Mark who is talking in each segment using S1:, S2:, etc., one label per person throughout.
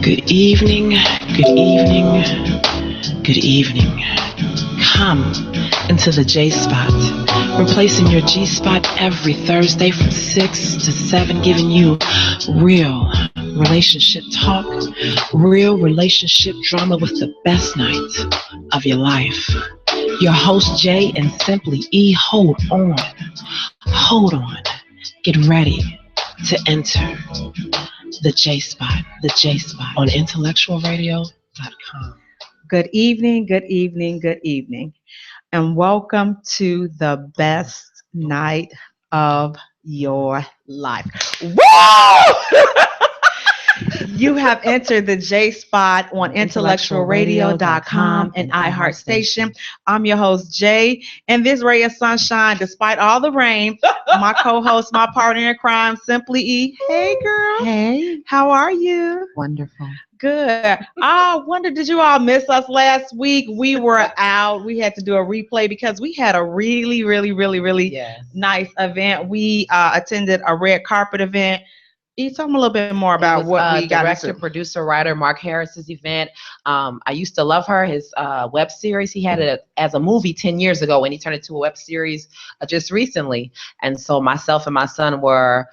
S1: Good evening, good evening, good evening. Come into the Jaye Spot, replacing your G Spot every Thursday from 6 to 7, giving you real relationship talk, real relationship drama with the best night of your life. Your host Jay and Simply E, hold on, get ready to enter the Jaye Spot on IntellectualRadio.com.
S2: Good evening, good evening, good evening, and welcome to the best night of your life. Woo! You have entered the Jaye Spot on IntellectualRadio.com and iHeartStation. I'm your host, Jay, and this ray of sunshine, despite all the rain, my co-host, my partner in crime, Simply E. Hey, girl.
S3: Hey.
S2: How are you?
S3: Wonderful.
S2: Good. I wonder, did you all miss us last week? We were out. We had to do a replay because we had a really nice event. We attended a red carpet event. Tell me a little bit more about what we got
S3: director,
S2: into.
S3: producer, writer Mark Harris's event. I used to love her. His web series, he had it as a movie 10 years ago, and he turned it to a web series just recently. And so myself and my son were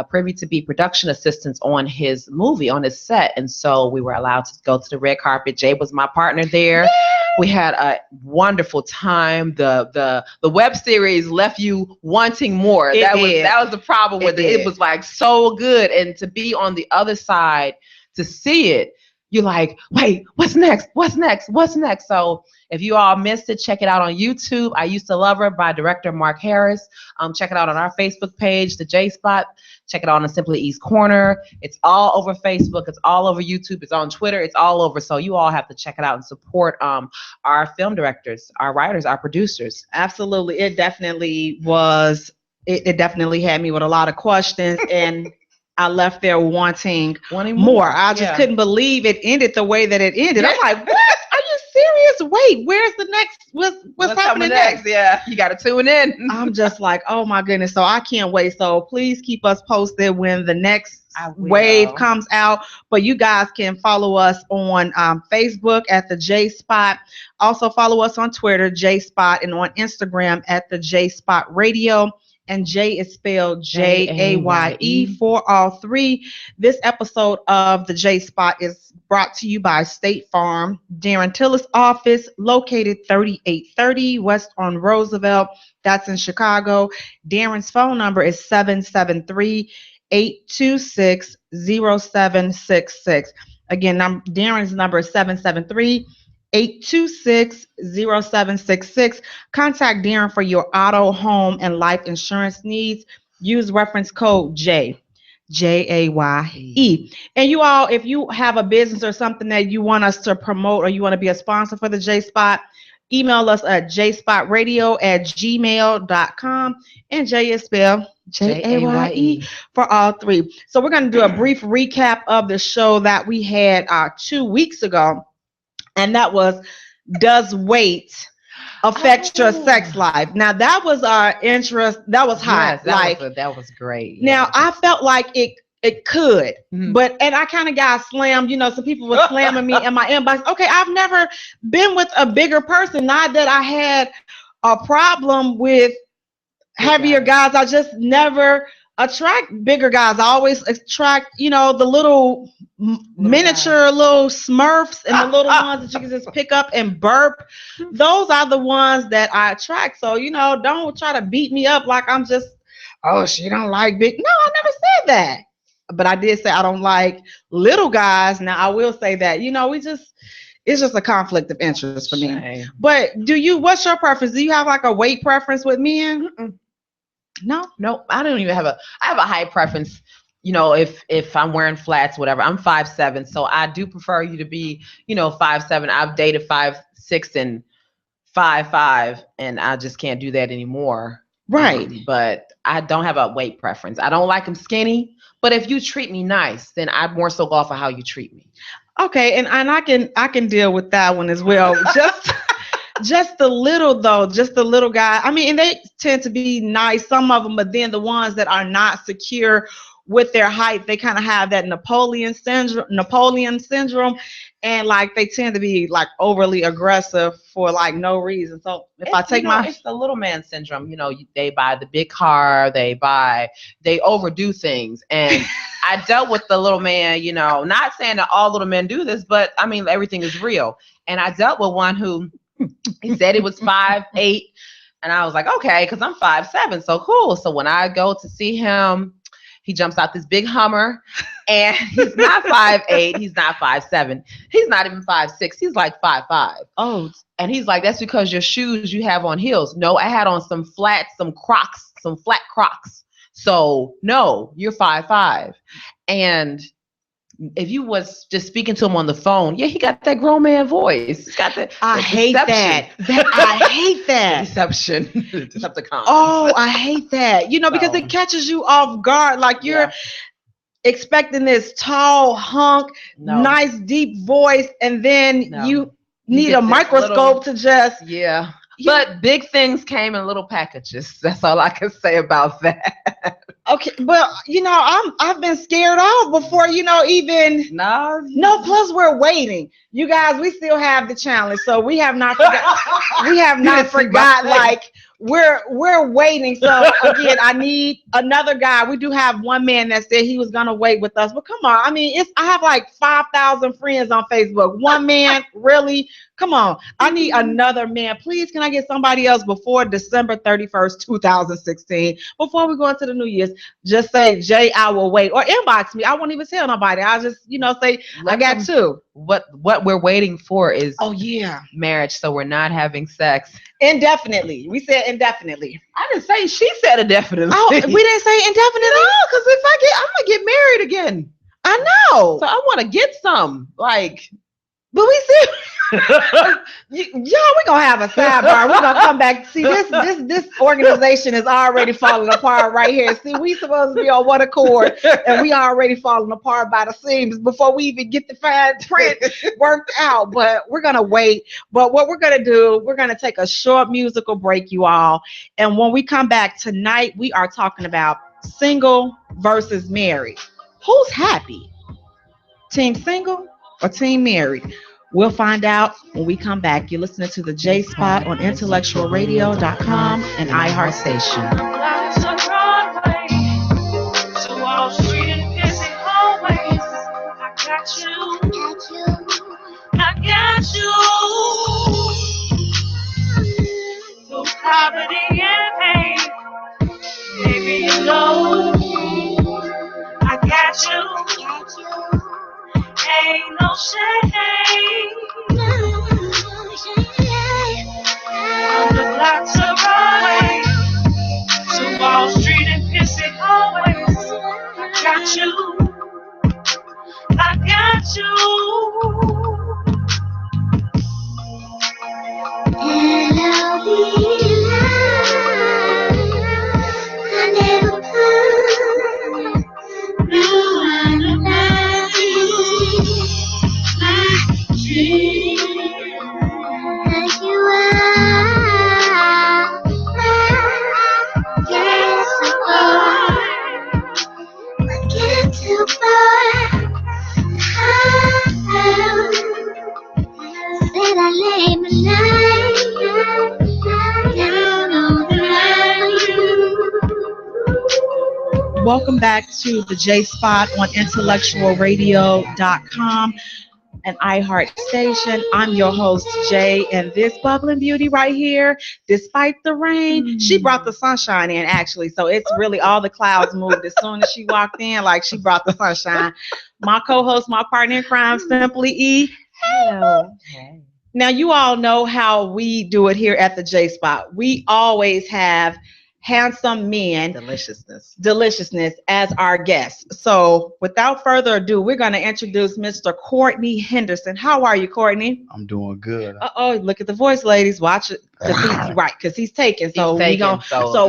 S3: privy to be production assistants on his movie, on his set. And so we were allowed to go to the red carpet. Jay was my partner there. Yay! We had a wonderful time. The web series left you wanting more. That was the problem with it. It was like so good. And to be on the other side, to see it, you're like, wait, what's next? So if you all missed it, check it out on YouTube. I Used to Love Her by director Mark Harris. Check it out on our Facebook page, the Jaye Spot. Check it out on Simply E's Corner. It's all over Facebook. It's all over YouTube. It's on Twitter. It's all over. So you all have to check it out and support our film directors, our writers, our producers.
S2: Absolutely. It definitely was. It definitely had me with a lot of questions and I left there wanting more. I just couldn't believe it ended the way that it ended. I'm like, what? Are you serious? Wait, where's the next? What's happening next?
S3: Yeah, you got to tune in.
S2: I'm just like, oh my goodness. So I can't wait. So please keep us posted when the next wave comes out. But you guys can follow us on Facebook at the Jaye Spot. Also follow us on Twitter, Jaye Spot, and on Instagram at the Jaye Spot Radio. And Jay is spelled Jaye for all three. This episode of the Jaye Spot is brought to you by State Farm, Darren Tillis' office, located 3830 West on Roosevelt. That's in Chicago. Darren's phone number is 773-826-0766. Again, Darren's number is 773-826-0766. Contact Darren for your auto, home, and life insurance needs. Use reference code J, Jaye. And you all, if you have a business or something that you want us to promote or you want to be a sponsor for the Jaye Spot, email us at jayspotradio@gmail.com. And Jay is spelled Jaye for all three. So we're going to do a brief recap of the show that we had 2 weeks ago. And that was, does weight affect your sex life? Now that was our interest. That was hot.
S3: Yes, that was great. Yeah.
S2: Now I felt like it could, but I kind of got slammed. You know, some people were slamming me in my inbox. Okay, I've never been with a bigger person. Not that I had a problem with heavier guys. I just never attract bigger guys. I always attract, the little miniature little Smurfs and the little ones that you can just pick up and burp. Those are the ones that I attract. So, don't try to beat me up like I'm just, she don't like big. No, I never said that. But I did say I don't like little guys. Now I will say that, it's just a conflict of interest for me. But what's your preference? Do you have like a weight preference with men?
S3: No, I don't even I have a height preference. If I'm wearing flats, whatever. I'm 5'7", so I do prefer you to be, 5'7". I've dated 5'6" and 5'5", and I just can't do that anymore.
S2: Right.
S3: But I don't have a weight preference. I don't like them skinny, but if you treat me nice, then I'd more so go off of how you treat me.
S2: Okay, and I can deal with that one as well. Just the little guy. I mean, and they tend to be nice, some of them, but then the ones that are not secure with their height, they kind of have that Napoleon syndrome, and like they tend to be like overly aggressive for like no reason. So if I take
S3: it's the little man syndrome. They buy the big car, they overdo things, and I dealt with the little man. Not saying that all little men do this, but I mean everything is real. And I dealt with one who he said he was 5'8", and I was like, okay, because I'm 5'7", so cool. So when I go to see him, he jumps out this big Hummer, and he's not 5'8", he's not 5'7", he's not even 5'6", he's like 5'5".
S2: Oh,
S3: and he's like, that's because your shoes you have on heels. No, I had on some flat Crocs. So no, you're 5'5". And if you was just speaking to him on the phone, he got that grown man voice. He's got that.
S2: I hate that. I hate that.
S3: Deception. Decepticon.
S2: Oh, I hate that. Because it catches you off guard. Like you're expecting this tall hunk, nice deep voice, and then you need a microscope to just.
S3: Yeah. But big things came in little packages. That's all I can say about that.
S2: Okay, well, I've been scared off before, even. No, plus we're waiting. You guys, we still have the challenge, so we have not forgot. We have not forgot. Like we're waiting. So again, I need another guy. We do have one man that said he was gonna wait with us, but come on. I mean, I have like 5,000 friends on Facebook. One man, really? Come on. I need another man. Please, can I get somebody else before December 31st, 2016? Before we go into the New Year's, just say, Jay, I will wait. Or inbox me. I won't even tell nobody. I'll just, say, I got two.
S3: What we're waiting for is
S2: marriage.
S3: So we're not having sex.
S2: Indefinitely. We said indefinitely.
S3: I didn't say, she said indefinitely.
S2: Oh, we didn't say indefinitely?
S3: No, because I'm going to get married again.
S2: I know.
S3: So I want to get some.
S2: But we said, we're gonna have a sidebar. We're gonna come back. See, this organization is already falling apart right here. See, we supposed to be on one accord, and we already falling apart by the seams before we even get the fine print worked out. But we're gonna wait. But what we're gonna do, we're gonna take a short musical break, you all. And when we come back tonight, we are talking about single versus married. Who's happy? Team single or team married? We'll find out when we come back. You're listening to the Jaye Spot on IntellectualRadio.com and iHeartStation.
S4: I got you. No poverty and pain. Baby, you know I got you. Ain't no shame. On the blocks of Broadway, to Wall Street and Pissy hallways, I got you. I got you. And I'll be I never put blue underneath my dream. Like you are, yes, I get too far. Said I lay my life down on the line.
S2: Welcome back to the Jaye Spot on IntellectualRadio.com and iHeartStation. I'm your host, Jay, and this bubbling beauty right here, despite the rain, she brought the sunshine in, actually. So it's really all the clouds moved as soon as she walked in, like she brought the sunshine. My co-host, my partner in crime, Simply E.
S3: Hello.
S2: Hey. Now, you all know how we do it here at the Jaye Spot. We always have handsome men, deliciousness as our guests. So without further ado, we're going to introduce Mr. Courtney Henderson. How are you, Courtney?
S5: I'm doing good.
S2: Look at the voice, ladies. Watch it. Because he's taken. So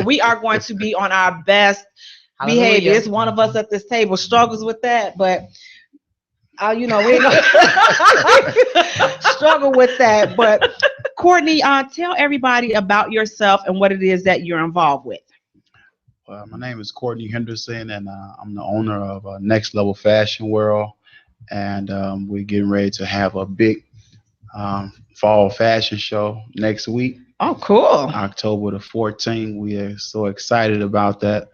S2: we are going to be on our best behavior. It's one of us at this table struggles with that, but we ain't gonna struggle with that. But Courtney, tell everybody about yourself and what it is that you're involved with.
S5: My name is Courtney Henderson, and I'm the owner of Next Level Fashion World. And we're getting ready to have a big fall fashion show next week,
S2: Oh, cool.
S5: October the 14th. We are so excited about that,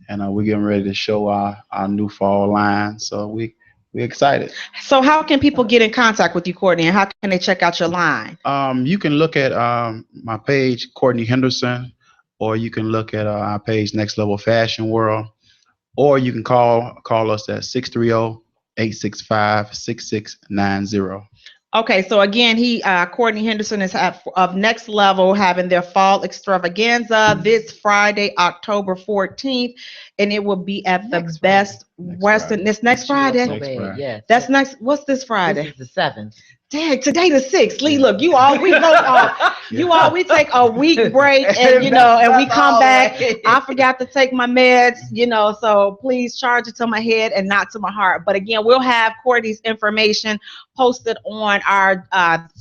S5: and we're getting ready to show our new fall line. So we're excited.
S2: So how can people get in contact with you, Courtney, and how can they check out your line?
S5: You can look at my page, Courtney Henderson, or you can look at our page, Next Level Fashion World, or you can call us at 630-865-6690.
S2: Okay, so again, Courtney Henderson is of Next Level having their fall extravaganza this Friday, October 14th, and it will be at the Best Western. This next Friday.
S3: Yes.
S2: That's next. What's this Friday?
S3: This is the 7th.
S2: Dang, today the 6th. Lee, look, we take a week break and we come back. I forgot to take my meds, so please charge it to my head and not to my heart. But again, we'll have Courtney's information posted on our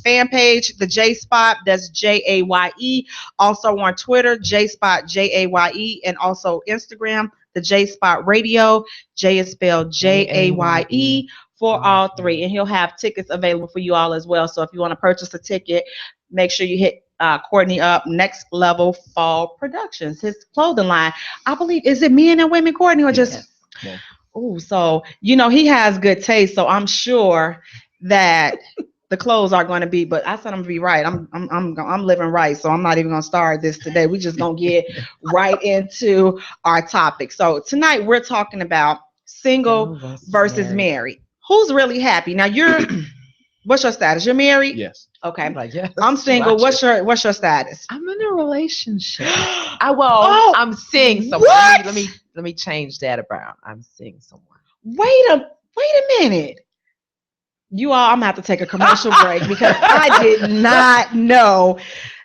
S2: fan page, the Jaye Spot, that's Jaye. Also on Twitter, Jaye Spot, Jaye, and also Instagram, the Jaye Spot Radio. Jay is spelled Jaye. For all three, and he'll have tickets available for you all as well. So if you want to purchase a ticket, make sure you hit Courtney up, Next Level Fall Productions, his clothing line. I believe, is it men and women, Courtney, or just?
S5: Yes.
S2: Oh, so he has good taste. So I'm sure that the clothes are going to be. But I said I'm gonna be right. I'm living right, so I'm not even gonna start this today. We're just gonna get right into our topic. So tonight we're talking about single versus married. Who's really happy? Now what's your status? You're married?
S5: Yes.
S2: Okay.
S3: Yes.
S2: I'm single. What's your status?
S3: I'm in a relationship. I'm seeing someone.
S2: What?
S3: Let me change that around. I'm seeing someone.
S2: Wait a minute. You all, I'm gonna have to take a commercial break because I did not know.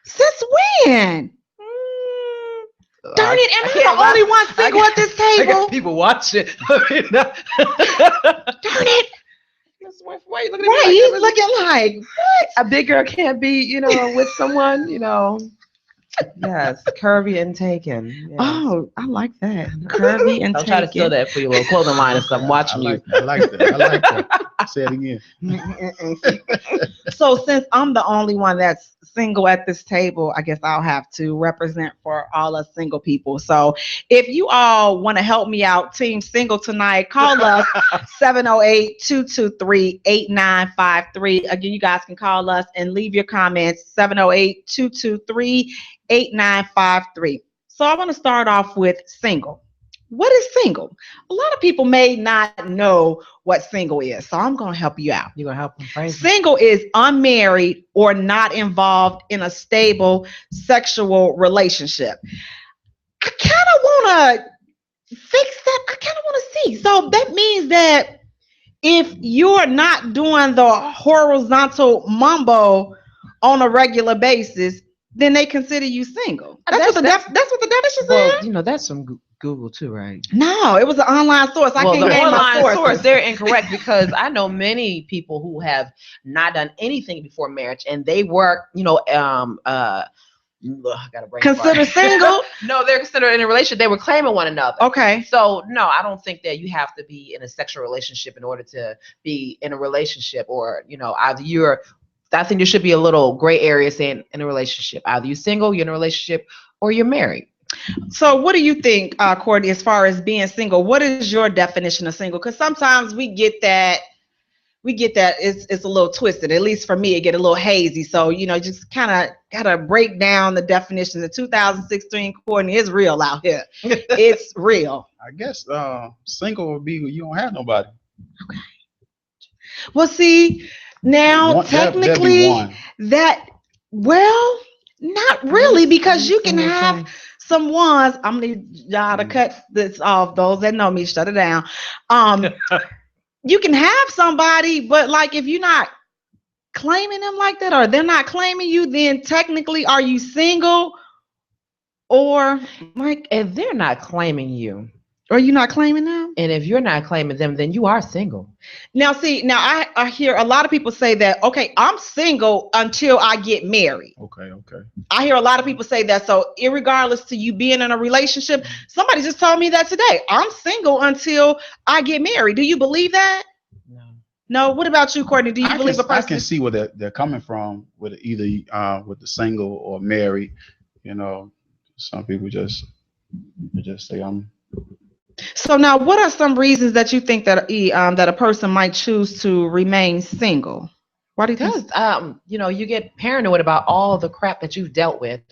S2: Since when? Darn it, am I the only one single at this table?
S3: I got people watching. Darn
S2: it.
S3: Wait, look at
S2: Right, he's looking like, what?
S3: A big girl can't be, with someone, Yes, curvy and taken. Yes.
S2: Oh, I like that. Curvy and
S3: I'll
S2: taken.
S3: try to steal that for your little clothing line or something. Watching you.
S5: I like that. Say it again.
S2: So since I'm the only one that's single at this table, I guess I'll have to represent for all us single people. So if you all want to help me out, Team Single tonight, call us 708-223-8953. Again, you guys can call us and leave your comments, 708-223-8953. So I want to start off with single. What is single? A lot of people may not know what single is, so I'm going to help you out.
S3: You're going to help them phrase it?
S2: Single is unmarried or not involved in a stable sexual relationship. I kind of want to fix that. I kind of want to see. So that means that if you're not doing the horizontal mambo on a regular basis, then they consider you single. That's what the definition says.
S3: Well, that's from Google too, right?
S2: No, it was an online source. I can't name my source.
S3: They're incorrect because I know many people who have not done anything before marriage and they work, I gotta bring
S2: consider single.
S3: No, they're considered in a relationship. They were claiming one another.
S2: Okay.
S3: So no, I don't think that you have to be in a sexual relationship in order to be in a relationship, or either I think there should be a little gray area saying in a relationship. Either you're single, you're in a relationship, or you're married.
S2: So what do you think, Courtney, as far as being single? What is your definition of single? Because sometimes we get that it's a little twisted. At least for me, it get a little hazy. So, just kind of got to break down the definitions. In 2016, Courtney, is real out here. It's real.
S5: I guess single would be you don't have nobody.
S2: Okay. Well, see, now technically not really, because you can have some ones. I'm gonna need y'all to cut this off. Those that know me, shut it down. You can have somebody, but like if you're not claiming them like that, or they're not claiming you, then technically are you single? Or
S3: like if they're not claiming you,
S2: Are you not claiming them?
S3: And if you're not claiming them, then you are single.
S2: Now, see, I hear a lot of people say that, okay, I'm single until I get married.
S5: Okay.
S2: I hear a lot of people say that. So, irregardless to you being in a relationship, somebody just told me that today. I'm single until I get married. Do you believe that?
S3: No.
S2: No. What about you, Courtney? Do you believe a person?
S5: I can see where they're coming from with either with the single or married. You know, some people just say I'm.
S2: So now, what are some reasons that you think that that a person might choose to remain single? Why do you think?
S3: Because you get paranoid about all the crap that you've dealt with,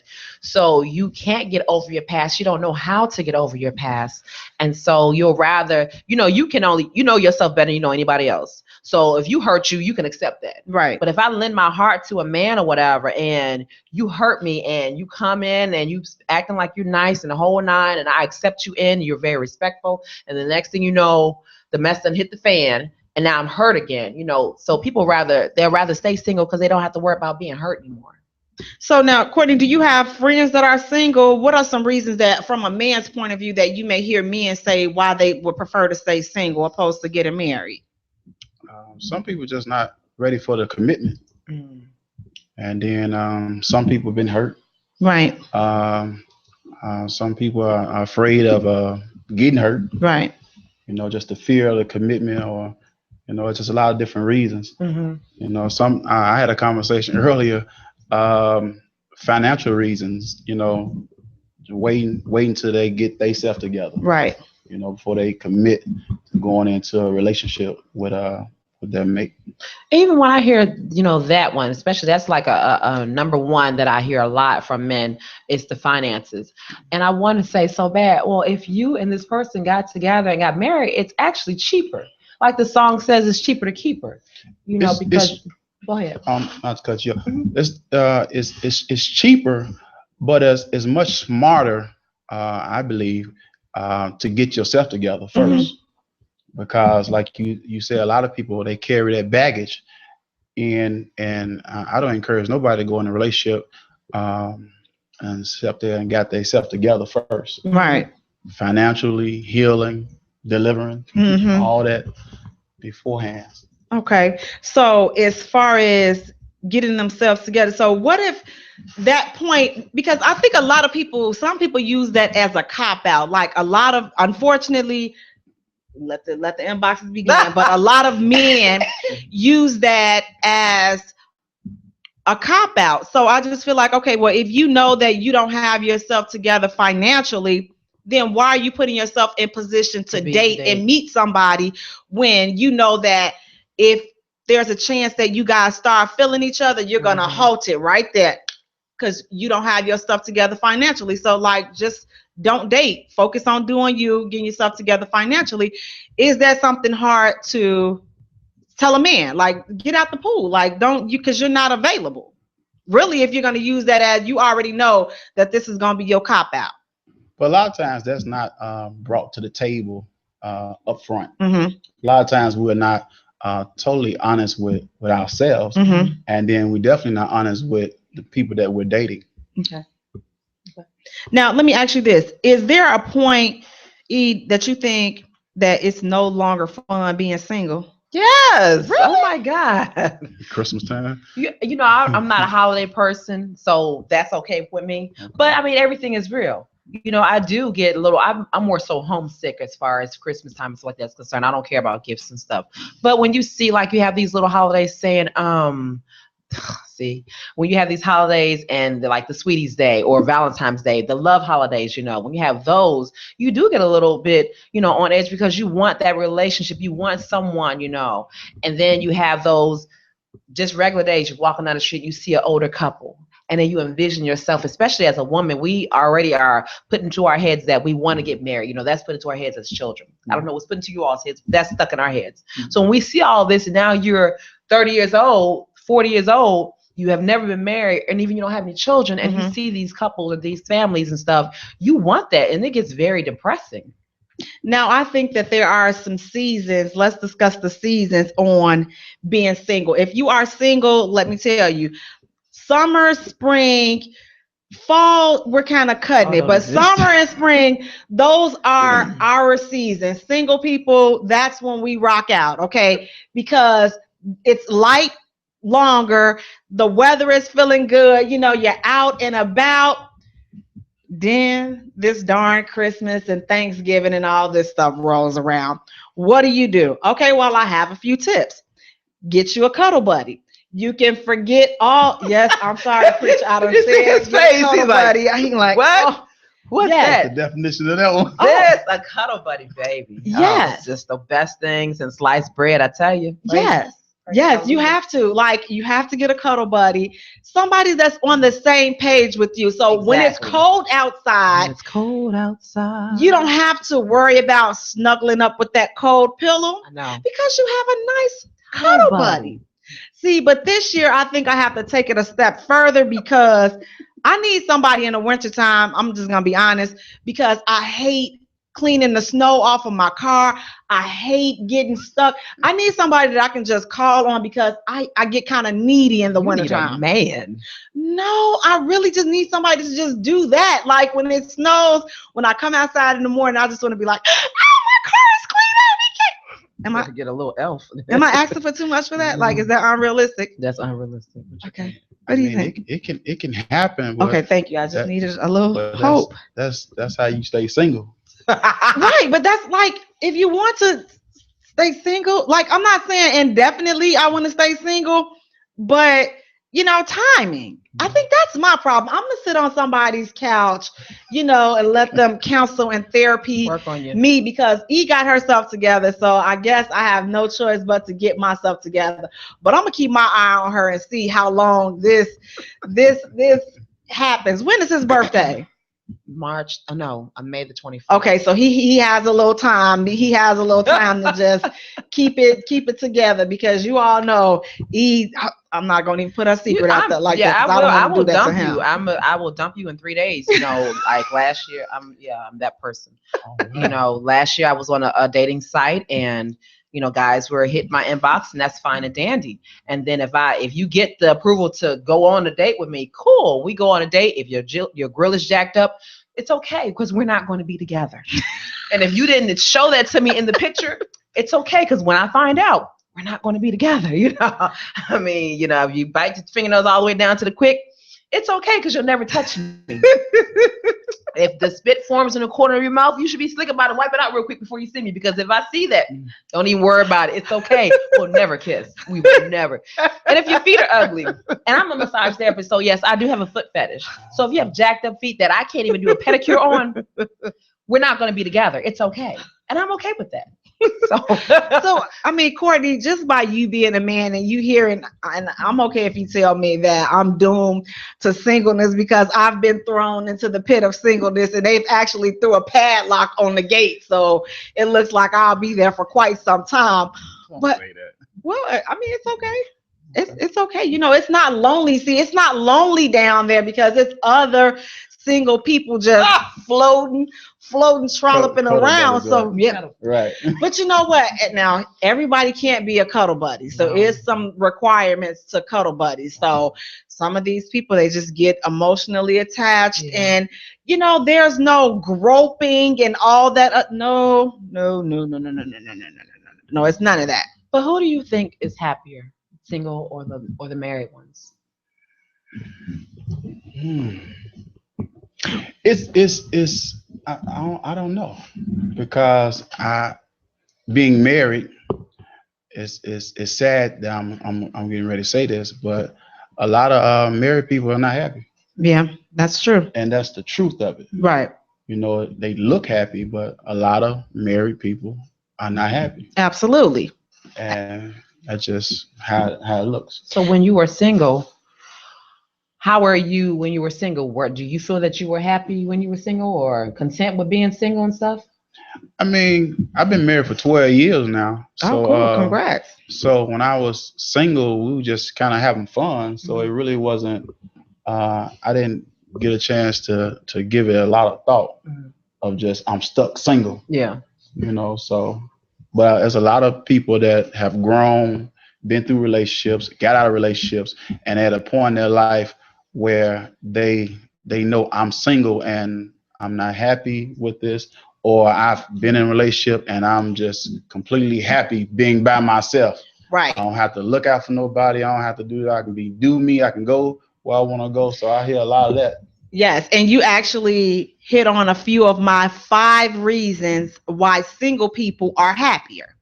S3: so you can't get over your past. You don't know how to get over your past, and so you'll rather, you can only yourself better than you know anybody else. So if you hurt you can accept that,
S2: Right.
S3: But if I lend my heart to a man or whatever, and you hurt me, and you come in and you acting like you're nice and the whole nine, and I accept you in, you're very respectful, and the next thing you know, the mess done hit the fan. And now I'm hurt again, So people they'll rather stay single because they don't have to worry about being hurt anymore.
S2: So now, Courtney, do you have friends that are single? What are some reasons that, from a man's point of view, that you may hear men say why they would prefer to stay single opposed to getting married?
S5: Some people just not ready for the commitment, and then some people have been hurt.
S2: Right.
S5: Some people are afraid of getting hurt.
S2: Right.
S5: Just the fear of the commitment, or it's just a lot of different reasons.
S3: Mm-hmm.
S5: I had a conversation earlier, financial reasons, waiting till they get themselves together.
S2: Right.
S5: Before they commit to going into a relationship with their mate.
S3: Even when I hear, that one, especially that's like a number one that I hear a lot from men, is the finances. And I want to say so bad, well, if you and this person got together and got married, it's actually cheaper. Like the song says, it's cheaper to keep her, because go ahead.
S5: Not to cut you off. It's cheaper, but it's much smarter, I believe, to get yourself together first. Because like you said, a lot of people, they carry that baggage, and I don't encourage nobody to go in a relationship and sit there and got themselves together first.
S2: Right.
S5: Financially, healing, delivering, all that beforehand.
S2: Okay. So as far as getting themselves together, so what if that point, because I think some people use that as a cop out, like a lot of, unfortunately, let the inboxes begin, but a lot of men use that as a cop out. So I just feel like, okay, well, if you know that you don't have yourself together financially, then why are you putting yourself in position to date and meet somebody when you know that if there's a chance that you guys start feeling each other, you're going to halt it right there because you don't have your stuff together financially. So like, just don't date. Focus on doing you, getting yourself together financially. Is that something hard to tell a man? Like, get out the pool. Like, because you're not available. Really, if you're going to use that as, you already know that this is going to be your cop out.
S5: But a lot of times that's not brought to the table up front.
S2: Mm-hmm.
S5: A lot of times we're not totally honest with ourselves.
S2: Mm-hmm.
S5: And then we're definitely not honest with the people that we're dating.
S2: Okay. Now, let me ask you this. Is there a point, E, that you think that it's no longer fun being single?
S3: Yes.
S2: Really?
S3: Oh my God.
S5: Christmas time?
S3: I'm not a holiday person, so that's okay with me. But I mean, everything is real. I do get a little, I'm more so homesick as far as Christmas time and stuff like that's concerned. I don't care about gifts and stuff. But when you see, like, you have these little holidays saying, when you have these holidays and like the Sweeties Day or Valentine's Day, the love holidays, when you have those, you do get a little bit, on edge because you want that relationship, you want someone, and then you have those just regular days, you're walking down the street, you see an older couple. And then you envision yourself, especially as a woman, we already are put into our heads that we want to get married. That's put into our heads as children. I don't know what's put into you all's heads, but that's stuck in our heads. So when we see all this and now you're 30 years old, 40 years old, you have never been married, and even you don't have any children, and you see these couples or these families and stuff, you want that, and it gets very depressing.
S2: Now, I think that there are some seasons. Let's discuss the seasons on being single. If you are single, let me tell you, summer, spring, Fall, we're kind of cutting it,
S3: don't
S2: but
S3: exist.
S2: summer and spring, those are our seasons. Single people, that's when we rock out, okay? Because it's light longer, the weather is feeling good, you know, you're out and about. Then this darn Christmas and Thanksgiving and all this stuff rolls around. What do? Okay, well, I have a few tips. Get you a cuddle buddy. You can forget all. Yes, I'm sorry, preach out of
S3: You see his face,
S2: cuddle
S3: he's like,
S2: buddy. I'm like,
S3: what?
S2: oh,
S3: What's
S2: yes.
S5: The
S3: that?
S5: definition of that one.
S3: This a cuddle buddy, baby.
S2: Yes.
S3: It's just the best thing since sliced bread, I tell you.
S2: Yes. Yes, you have to. Like, you have to get a cuddle buddy, somebody that's on the same page with you. So when it's
S3: Exactly.
S2: cold outside,
S3: When it's cold outside.
S2: you don't have to worry about snuggling up with that cold pillow
S3: I know.
S2: because you have a nice cuddle buddy. See, but this year I think I have to take it a step further because I need somebody in the wintertime. I'm just gonna be honest, because I hate cleaning the snow off of my car. I hate getting stuck. I need somebody that I can just call on because I get kind of needy in the
S3: You need a
S2: wintertime.
S3: man.
S2: No, I really just need somebody to just do that. Like when it snows, when I come outside in the morning, I just want to be like, oh, my car is clean up. We can't. Am I
S3: Get a little elf.
S2: Am I asking for too much for that? Like, is that unrealistic?
S3: That's unrealistic.
S2: Okay.
S5: I
S2: What do you
S5: mean,
S2: think?
S5: it can happen. But
S2: Okay, thank you. I just
S5: that-
S2: needed a little
S5: but
S2: hope.
S5: That's how you stay single.
S2: Right, but that's like if you want to stay single, like I'm not saying indefinitely I want to stay single, but you know, timing. I think that's my problem. I'm gonna sit on somebody's couch, you know, and let them counsel and therapy
S3: Work on you.
S2: me because E got herself together. So I guess I have no choice but to get myself together. But I'm gonna keep my eye on her and see how long this happens. When is his birthday?
S3: March. Oh no, May the 24th.
S2: Okay, so he has a little time. He has a little time to just keep it together because you all know I'm not gonna even put a secret out there like that. 'Cause
S3: I
S2: don't
S3: will
S2: wanna do that to
S3: dump you.
S2: him.
S3: I will dump you in 3 days. You know, like last year. I'm that person. You know, last year I was on a dating site and you know, guys were hitting my inbox and that's fine and dandy. And then if you get the approval to go on a date with me, cool. We go on a date. If your grill is jacked up, it's okay because we're not going to be together. And if you didn't show that to me in the picture, it's okay because when I find out, we're not going to be together. You know, I mean, you know, if you bite your fingernails all the way down to the quick, it's okay because you'll never touch me. If the spit forms in the corner of your mouth, you should be slick about it. Wipe it out real quick before you see me. Because if I see that, don't even worry about it. It's okay. We'll never kiss. We will never. And if your feet are ugly, and I'm a massage therapist, so yes, I do have a foot fetish. So if you have jacked up feet that I can't even do a pedicure on, we're not going to be together. It's okay. And I'm okay with that.
S2: So I mean, Courtney, just by you being a man and you hearing, and I'm okay if you tell me that I'm doomed to singleness because I've been thrown into the pit of singleness and they've actually threw a padlock on the gate, so it looks like I'll be there for quite some time. But well, I mean, it's okay. It's okay. You know, it's not lonely. See, it's not lonely down there because it's other single people just floating, trolloping around. So yeah,
S5: Right.
S2: But you know what? Now everybody can't be a cuddle buddy. So there's some requirements to cuddle buddies. So some of these people, they just get emotionally attached, and you know, there's no groping and all that. No, it's none of that.
S3: But who do you think is happier, single or the married ones?
S5: It's I don't know because being married it's sad that I'm getting ready to say this, but a lot of married people are not happy.
S2: Yeah, that's true.
S5: And that's the truth of it.
S2: Right.
S5: You know, they look happy, but a lot of married people are not happy.
S2: Absolutely.
S5: And that's just how it looks.
S3: So when you were single, how were you when you were single? Do you feel that you were happy when you were single or content with being single and stuff?
S5: I mean, I've been married for 12 years now. So,
S2: cool. Congrats.
S5: So when I was single, we were just kind of having fun. So it really wasn't, I didn't get a chance to give it a lot of thought of just, I'm stuck single.
S3: Yeah.
S5: You know, so, but there's a lot of people that have grown, been through relationships, got out of relationships, and at a point in their life where they they know I'm single and I'm not happy with this, or I've been in a relationship and I'm just completely happy being by myself.
S2: Right.
S5: I don't have to look out for nobody. I don't have to do that. I can do me. I can go where I want to go. So I hear a lot of that.
S2: Yes, and you actually hit on a few of my 5 reasons why single people are happier.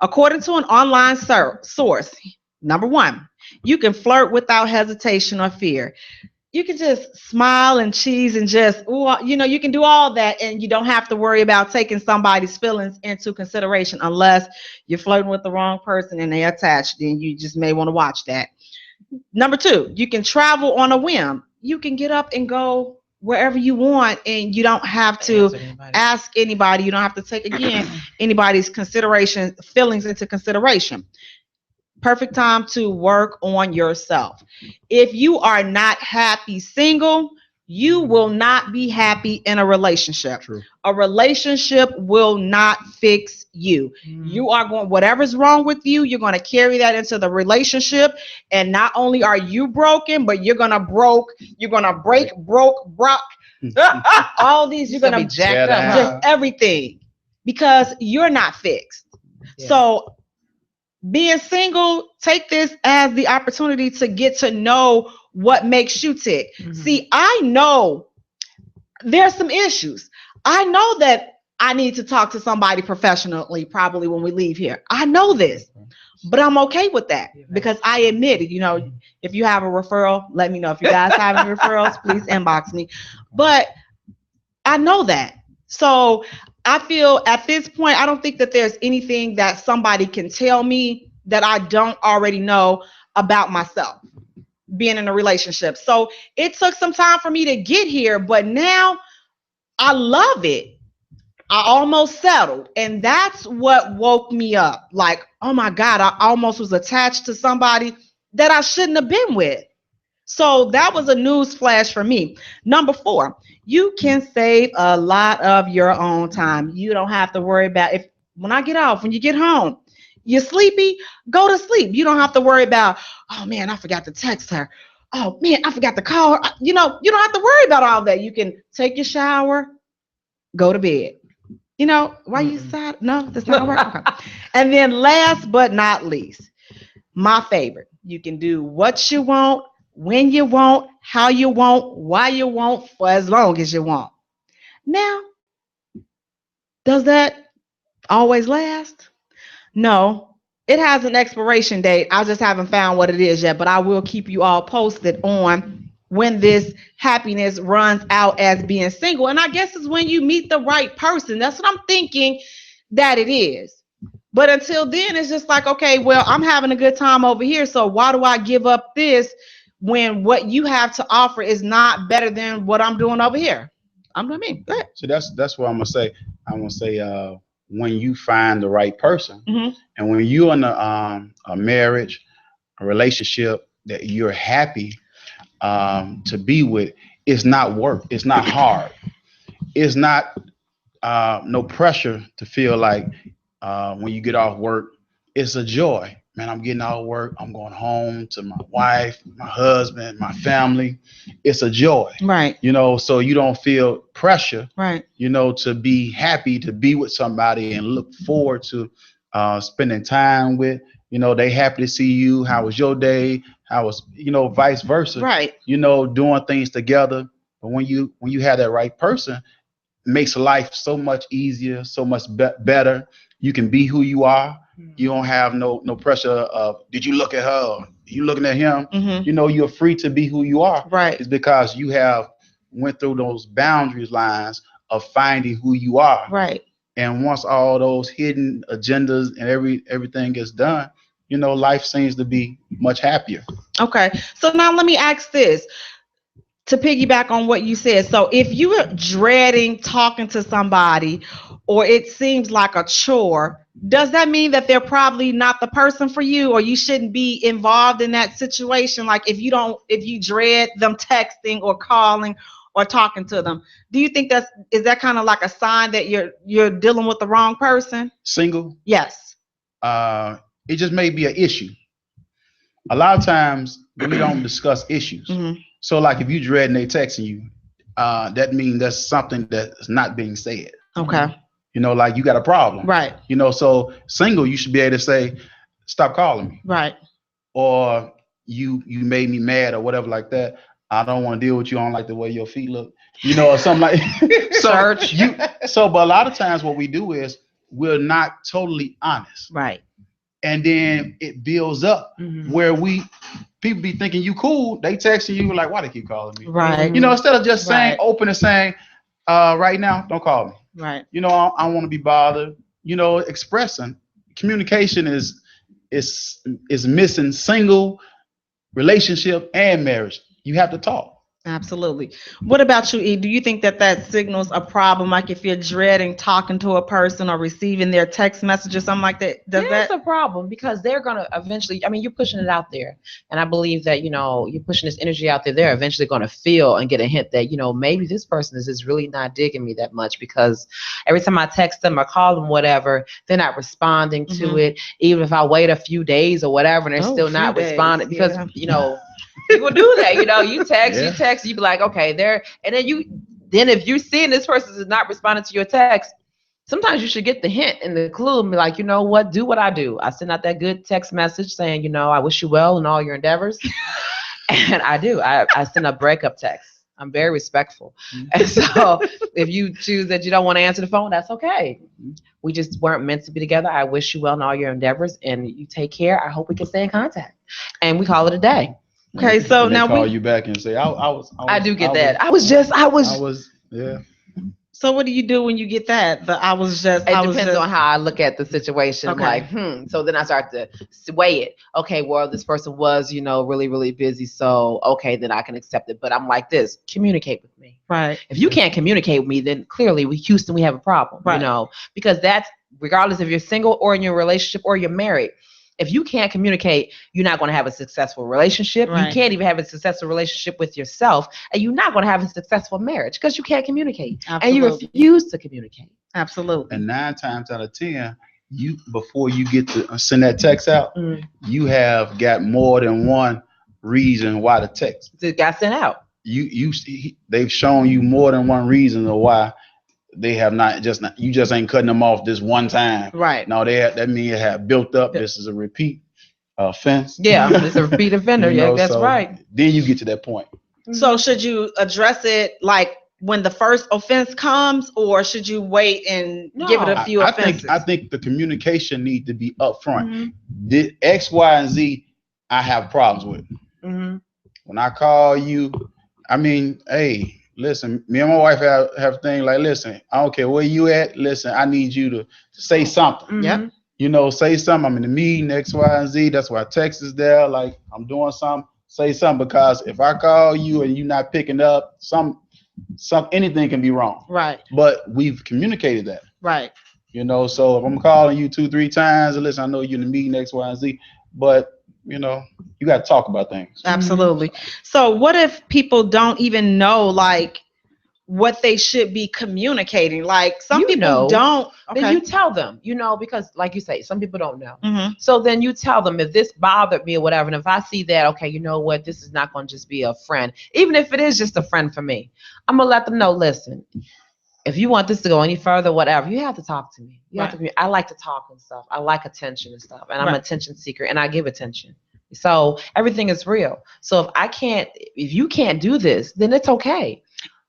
S2: According to an online source, number 1, you can flirt without hesitation or fear. You can just smile and cheese and just, you can do all that, and you don't have to worry about taking somebody's feelings into consideration unless you're flirting with the wrong person and they're attached. Then you just may want to watch that. Number 2, you can travel on a whim. You can get up and go wherever you want, and you don't have to ask anybody. You don't have to take, again, anybody's feelings into consideration. Perfect time to work on yourself. If you are not happy single, you will not be happy in a relationship.
S5: True.
S2: A relationship will not fix you. You are going, whatever's wrong with you, you're going to carry that into the relationship. And not only are you broken, but you're going to break, broke, all these, you're going to be jacked up, just everything, because you're not fixed. Yeah. So being single, take this as the opportunity to get to know what makes you tick. See, I know there's some issues. I know that I need to talk to somebody professionally probably when we leave here. I know this, but I'm okay with that because I admit it. If you have a referral, let me know. If you guys have any referrals, please inbox me. But I know that. So I feel at this point, I don't think that there's anything that somebody can tell me that I don't already know about myself being in a relationship. So it took some time for me to get here, but now I love it. I almost settled, and that's what woke me up. Like, oh my God, I almost was attached to somebody that I shouldn't have been with. So that was a news flash for me. Number 4, you can save a lot of your own time. You don't have to worry about when you get home, you're sleepy, go to sleep. You don't have to worry about, oh man, I forgot to text her. Oh man, I forgot to call her. You don't have to worry about all that. You can take your shower, go to bed. Why you sad? No, that's not gonna work. Okay. And then last but not least, my favorite, you can do what you want, when you want, how you want, why you want, for as long as you want. Now, does that always last? No, it has an expiration date. I just haven't found what it is yet, but I will keep you all posted on when this happiness runs out as being single. And I guess it's when you meet the right person. That's what I'm thinking that it is. But until then, it's just like, okay, well, I'm having a good time over here. So why do I give up this when what you have to offer is not better than what I'm doing over here? I'm doing me.
S5: So that's what I'm gonna say. I'm gonna say when you find the right person, and when you're in a marriage, a relationship that you're happy to be with, it's not work. It's not hard. It's not no pressure to feel like when you get off work, it's a joy. Man, I'm getting out of work. I'm going home to my wife, my husband, my family. It's a joy.
S2: Right.
S5: So you don't feel pressure,
S2: right,
S5: to be happy to be with somebody and look forward to spending time with. They happy to see you. How was your day? How was, vice versa.
S2: Right.
S5: Doing things together. But when you have that right person, it makes life so much easier, so much better. You can be who you are. You don't have no pressure of, did you look at her? Or you looking at him? You're free to be who you are.
S2: Right.
S5: It's because you have went through those boundaries lines of finding who you are.
S2: Right.
S5: And once all those hidden agendas and everything gets done, life seems to be much happier.
S2: Okay. So now let me ask this to piggyback on what you said. So if you are dreading talking to somebody, or it seems like a chore, does that mean that they're probably not the person for you, or you shouldn't be involved in that situation? Like if you dread them texting or calling or talking to them, do you think is that kind of like a sign that you're dealing with the wrong person?
S5: Single?
S2: Yes.
S5: It just may be an issue. A lot of times we don't discuss issues. So like if you dread and they texting you, that means there's something that's not being said.
S2: Okay.
S5: You know, like you got a problem.
S2: Right.
S5: You know, so single, you should be able to say, stop calling me.
S2: Right.
S5: Or you made me mad or whatever like that. I don't want to deal with you. I don't like the way your feet look. You know, or something like but a lot of times what we do is we're not totally honest.
S2: Right.
S5: And then it builds up where people be thinking you cool. They texting you like, why they keep calling me?
S2: Right.
S5: You know, instead of just saying open and saying, right now, don't call me.
S2: Right.
S5: You know, I don't want to be bothered. You know, expressing communication is missing single, relationship, and marriage. You have to talk.
S2: Absolutely. What about you, E? Do you think that signals a problem? Like if you're dreading talking to a person or receiving their text message or something like that?
S3: That's a problem because they're going to eventually, I mean, you're pushing it out there. And I believe that, you know, you're pushing this energy out there. They're eventually going to feel and get a hint that, you know, maybe this person is just really not digging me that much because every time I text them or call them, whatever, they're not responding to it. Even if I wait a few days or whatever, and they're still not responding because, you know, people do that, you know, you text, you be like, okay, there, and then if you're seeing this person is not responding to your text, sometimes you should get the hint and the clue and be like, you know what, do what I do. I send out that good text message saying, you know, I wish you well in all your endeavors. And I do. I send a breakup text. I'm very respectful. And so if you choose that you don't want to answer the phone, that's okay. We just weren't meant to be together. I wish you well in all your endeavors and you take care. I hope we can stay in contact. And we call it a day.
S2: Okay, so
S5: and
S2: now
S5: call you back and say, I
S3: do get that. I was.
S5: Yeah.
S2: So what do you do when you get that? It depends
S3: on how I look at the situation.
S2: Okay.
S3: Like, so then I start to weigh it. Okay, well, this person was, you know, really, really busy. So, okay, then I can accept it. But I'm like this, communicate with me.
S2: Right.
S3: If you can't communicate with me, then clearly Houston, we have a problem, you know, because that's regardless if you're single or in your relationship or you're married. If you can't communicate, you're not going to have a successful relationship. Right. You can't even have a successful relationship with yourself. And you're not going to have a successful marriage because you can't communicate. Absolutely. And you refuse to communicate.
S2: Absolutely.
S5: And 9 times out of 10, before you get to send that text out, you have got more than one reason why the text
S3: got sent out.
S5: They've shown you more than one reason of why they have you just ain't cutting them off this one time.
S2: Right.
S5: No, that means it have built up. This is a repeat offense.
S3: Yeah, it's a repeat offender. Yeah, that's right.
S5: Then you get to that point.
S2: So should you address it like when the first offense comes, or should you wait and give it a few offenses?
S5: I think the communication need to be upfront. The X, Y, and Z, I have problems with. When I call you, I mean, hey. Listen, me and my wife have a thing like, listen, I don't care where you at. Listen, I need you to say something.
S2: Yep.
S5: You know, say something. I'm in the meeting, X, Y, and Z. That's why text is there. Like, I'm doing something. Say something, because if I call you and you're not picking up, anything can be wrong.
S2: Right.
S5: But we've communicated that.
S2: Right.
S5: You know, so if I'm calling you 2-3 times, and listen, I know you're in the meeting, X, Y, and Z, but you know, you got to talk about things.
S2: Absolutely. So what if people don't even know like what they should be communicating? Like some people don't. Okay.
S3: Then you tell them, you know, because like you say, some people don't know. So then you tell them, if this bothered me or whatever, and if I see that, okay, you know what, this is not going to just be a friend. Even if it is just a friend for me, I'm going to let them know, listen, if you want this to go any further, whatever, you have to talk to me. You have to. I like to talk and stuff. I like attention and stuff, and I'm an attention seeker, and I give attention. So everything is real. So if you can't do this, then it's okay.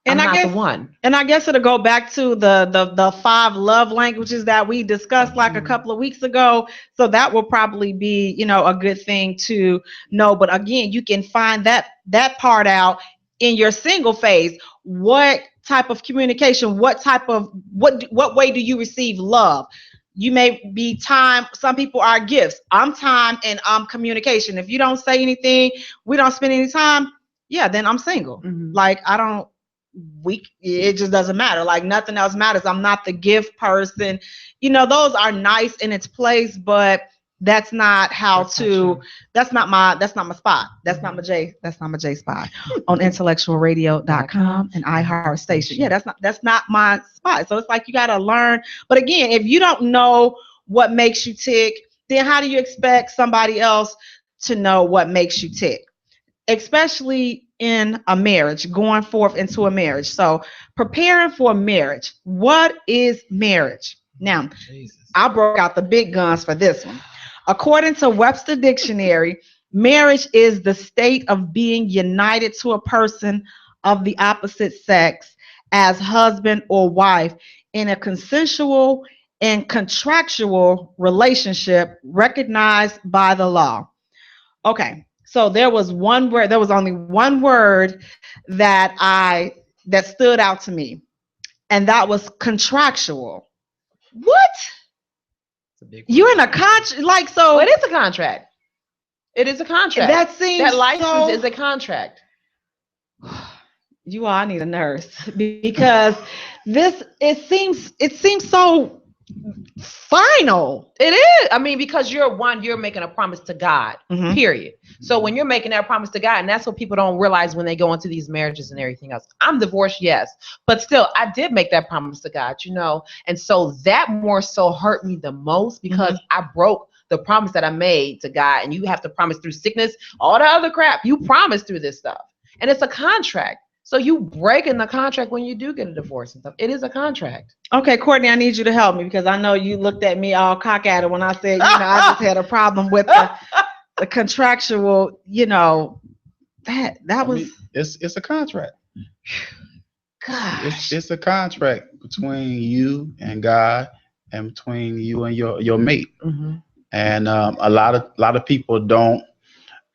S3: And I'm not the one.
S2: And I guess it'll go back to the 5 love languages that we discussed like a couple of weeks ago. So that will probably be, you know, a good thing to know. But again, you can find that part out in your single phase. What type of communication, what way do you receive love? You may be time. Some people are gifts. I'm time and I'm communication. If you don't say anything, we don't spend any time. Yeah, then I'm single. Like it just doesn't matter. Like nothing else matters. I'm not the gift person. You know, those are nice in its place, but that's not that's not my spot. That's not my Jaye Spot on IntellectualRadio.com and iHeart Station. Yeah, that's not my spot. So it's like you gotta learn. But again, if you don't know what makes you tick, then how do you expect somebody else to know what makes you tick? Especially in a marriage, going forth into a marriage. So preparing for marriage. What is marriage? Now, I broke out the big guns for this one. According to Webster Dictionary, marriage is the state of being united to a person of the opposite sex as husband or wife in a consensual and contractual relationship recognized by the law. Okay, so there was only one word that stood out to me, and that was contractual. What? You're in a contract, like, so.
S3: Well, it is a contract. It is a contract.
S2: That seems
S3: that license
S2: so,
S3: is a contract.
S2: You all, I need a nurse because it seems so final.
S3: It is. I mean, because you're making a promise to God,
S2: Mhm.
S3: period. So when you're making that promise to God, and that's what people don't realize when they go into these marriages and everything else. I'm divorced, yes, but still, I did make that promise to God, and so that more so hurt me the most because I broke the promise that I made to God, and you have to promise through sickness, all the other crap. You promise through this stuff, and it's a contract. So you breaking the contract when you do get a divorce and stuff. It is a contract.
S2: Okay, Courtney, I need you to help me because I know you looked at me all cock-eyed when I said, I just had a problem with the contractual, that was.
S5: It's a contract.
S2: Gosh.
S5: It's a contract between you and God and between you and your mate.
S3: Mm-hmm.
S5: And a lot of people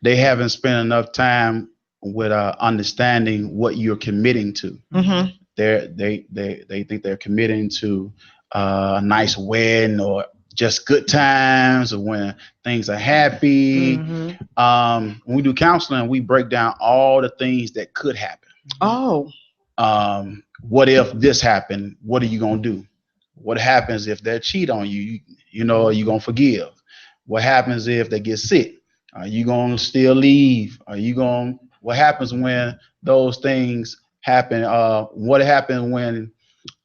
S5: they haven't spent enough time with understanding what you're committing to.
S2: Mm-hmm.
S5: They think they're committing to a nice wedding or just good times or when things are happy.
S3: Mm-hmm.
S5: When we do counseling, we break down all the things that could happen.
S2: Oh.
S5: What if this happened? What are you gonna do? What happens if they cheat on you? Are you gonna forgive? What happens if they get sick? Are you gonna still leave? What happens when those things happen? What happens when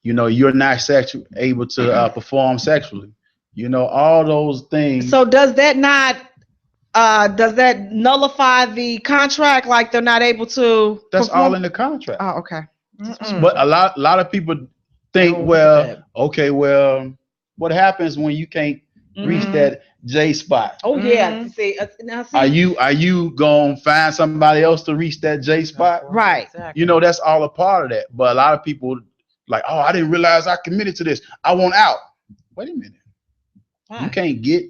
S5: you're not able to perform sexually? All those things.
S2: So does that nullify the contract? Like they're not able to?
S5: That's
S2: perform?
S5: all in the contract.
S2: Oh, okay. Mm-mm.
S5: But a lot of people think, what happens when you can't reach that Jaye spot?
S2: Oh yeah. See, now see.
S5: Are you gonna find somebody else to reach that Jaye spot?
S2: Right.
S3: Exactly.
S5: That's all a part of that. But a lot of people like, oh, I didn't realize I committed to this. I want out. Wait a minute.
S2: Why?
S5: You can't get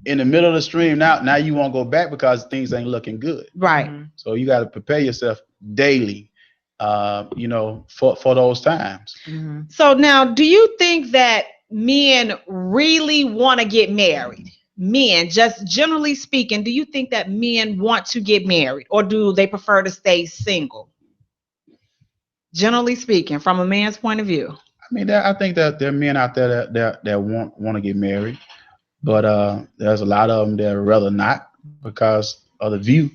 S5: in the middle of the stream now. Now you won't go back because things ain't looking good.
S2: Right.
S3: Mm-hmm.
S5: So you got to prepare yourself daily, for those times.
S3: Mm-hmm.
S2: So now, do you think that men really want to get married? Men, just generally speaking, do you think that men want to get married, or do they prefer to stay single? Generally speaking, from a man's point of view.
S5: I mean, I think that there are men out there that want to get married, but there's a lot of them that rather not because of the view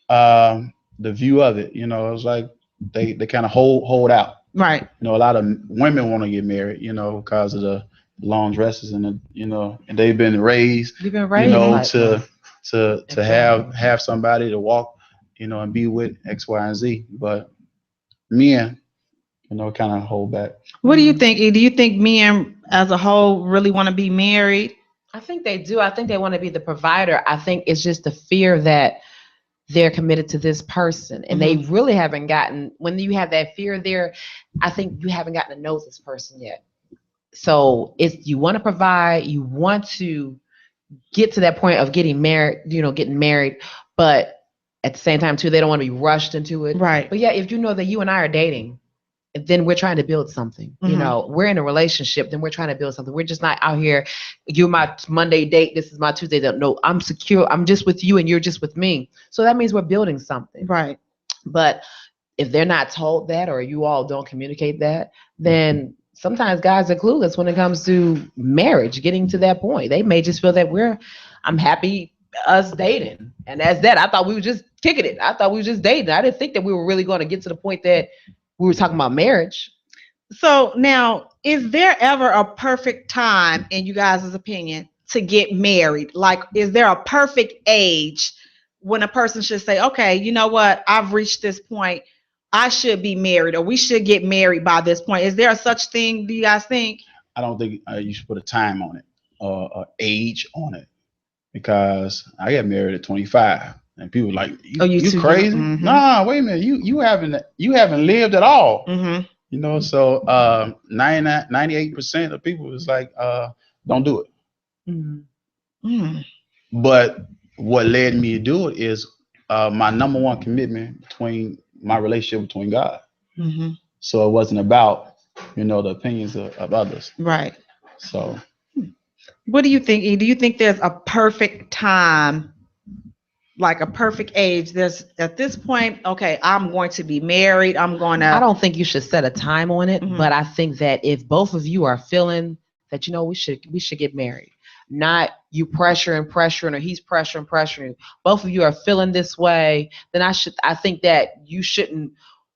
S5: of it. It's like they kind of hold out.
S2: Right.
S5: A lot of women want to get married, because of the long dresses and and they've been raised,
S3: You've been raised
S5: to have somebody to walk, and be with X, Y, and Z. But men, kind of hold back.
S2: What do you think, E? Do you think men as a whole really want to be married?
S3: I think they do. I think they want to be the provider. I think it's just the fear that they're committed to this person, and they really haven't gotten. When you have that fear there, I think you haven't gotten to know this person yet. So it's you want to provide, you want to get to that point of getting married, but at the same time too, they don't want to be rushed into it.
S2: Right.
S3: But yeah, if you know that you and I are dating, then we're trying to build something. We're in a relationship, then we're trying to build something. We're just not out here, you're my Monday date, this is my Tuesday date. No, I'm secure. I'm just with you and you're just with me. So that means we're building something.
S2: Right.
S3: But if they're not told that, or you all don't communicate that, then sometimes guys are clueless when it comes to marriage, getting to that point. They may just feel that I'm happy us dating. And that's that. I thought we were just kicking it. I thought we were just dating. I didn't think that we were really going to get to the point that we were talking about marriage.
S2: So now, is there ever a perfect time, in you guys' opinion, to get married? Like, is there a perfect age when a person should say, okay, you know what, I've reached this point, I should be married, or we should get married by this point? Is there a such thing, do you guys think?
S5: I don't think you should put a time on it or age on it, because I got married at 25, and people like, you crazy?
S2: Mm-hmm.
S5: Nah, wait a minute, you haven't lived at all.
S2: Mm-hmm.
S5: You know, so 98% of people is like, don't do it.
S2: Mm-hmm. Mm-hmm.
S5: But what led me to do it is my number one commitment between my relationship between God.
S2: Mm-hmm.
S5: So it wasn't about, the opinions of others.
S2: Right.
S5: So
S2: what do you think, E? Do you think there's a perfect time, like a perfect age? There's at this point, okay, I'm going to be married. I
S3: don't think you should set a time on it,
S2: Mm-hmm.
S3: but I think that if both of you are feeling that, we should get married, not you pressuring, or he's pressuring, both of you are feeling this way, then I think that you shouldn't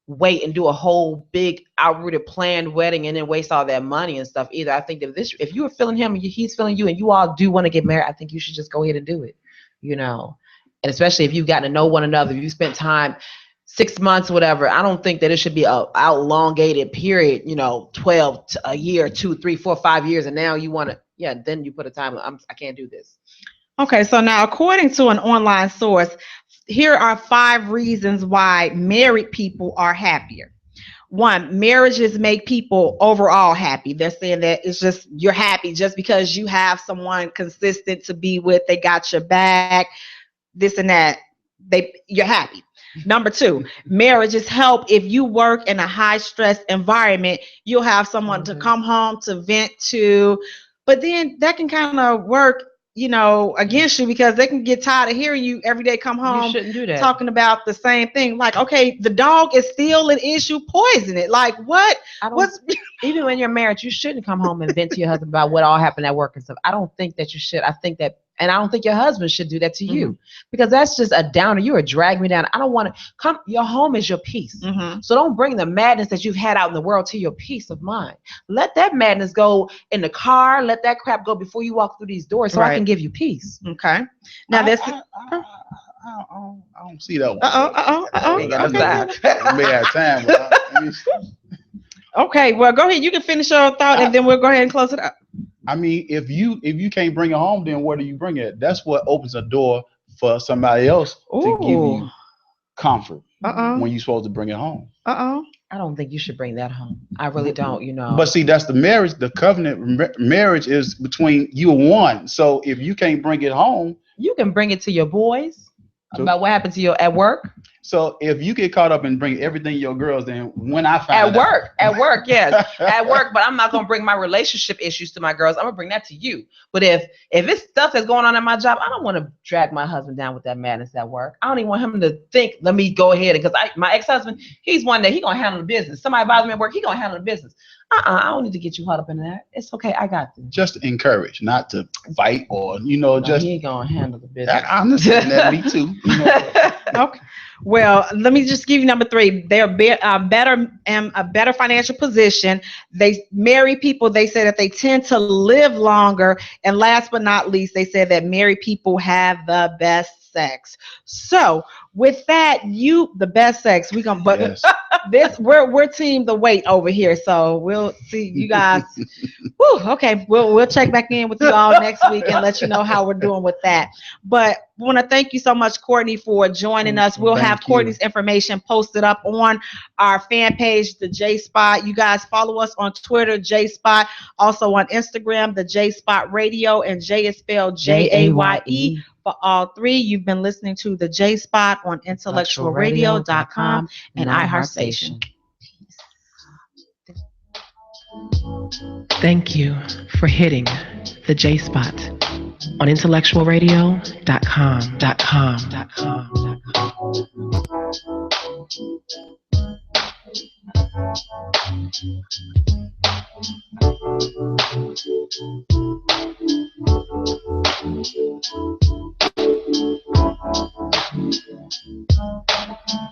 S3: wait and do a whole big outrooted planned wedding and then waste all that money and stuff either. I think that if you are feeling him and he's feeling you and you all do want to get married, I think you should just go ahead and do it, and especially if you've gotten to know one another, if you spent time 6 months, whatever, I don't think that it should be a elongated period, 12 to a year, 2, 3, 4, 5 years. And now you want to, then you put a time, I can't do this.
S2: Okay, so now according to an online source, here are 5 reasons why married people are happier. 1, marriages make people overall happy. They're saying that it's just, you're happy just because you have someone consistent to be with. They got your back, this and that. You're happy. Number 2, marriages help. If you work in a high stress environment, you'll have someone to come home to vent to, but then that can kind of work, against you, because they can get tired of hearing you every day come home.
S3: You shouldn't do that.
S2: Talking about the same thing. Like, okay, the dog is still an issue, poison it. Like, what?
S3: Even when you're married, you shouldn't come home and vent to your husband about what all happened at work and stuff. I don't think that you should. I think that, and I don't think your husband should do that to you, because that's just a downer. You are dragging me down. I don't want to come. Your home is your peace.
S2: Mm-hmm.
S3: So don't bring the madness that you've had out in the world to your peace of mind. Let that madness go in the car. Let that crap go before you walk through these doors, so I can give you peace.
S2: Okay. Now
S5: I don't see that one.
S2: Uh-oh.
S5: May have time.
S2: Okay, well, go ahead. You can finish your thought, and then we'll go ahead and close it up.
S5: I mean, if you can't bring it home, then where do you bring it? That's what opens a door for somebody else to give you comfort when you're supposed to bring it home.
S3: I don't think you should bring that home. I really don't,
S5: But see, that's the marriage. The covenant marriage is between you and one. So if you can't bring it home,
S3: you can bring it to your boys about what happened to you at work.
S5: So if you get caught up and bring everything to your girls, then when I find
S3: at work, yes, at work, but I'm not gonna bring my relationship issues to my girls. I'm gonna bring that to you. But if it's stuff that's going on at my job, I don't want to drag my husband down with that madness at work. I don't even want him to think, let me go ahead, because my ex-husband, he's one that he gonna handle the business. Somebody bothers me at work, he gonna handle the business. I don't need to get you caught up in that. It's okay, I got this.
S5: Just to encourage, not to fight or just.
S3: He ain't gonna handle the business.
S5: I understand that. Me too.
S2: Okay. Well, let me just give you number 3. They're better in a better financial position. They married people. They say that they tend to live longer. And last but not least, they said that married people have the best sex. So with that, the best sex. We're team the weight over here. So we'll see you guys. Okay. We'll check back in with you all next week and let you know how we're doing with that. But I want to thank you so much, Courtney, for joining us. We'll have Courtney's information posted up on our fan page, the Jaye Spot. You guys follow us on Twitter, Jaye Spot. Also on Instagram, the Jaye Spot Radio, and Jay is spelled Jaye. For all 3, you've been listening to the Jaye Spot on IntellectualRadio.com and iHeartStation.
S1: Thank you for hitting the Jaye Spot on IntellectualRadio.com.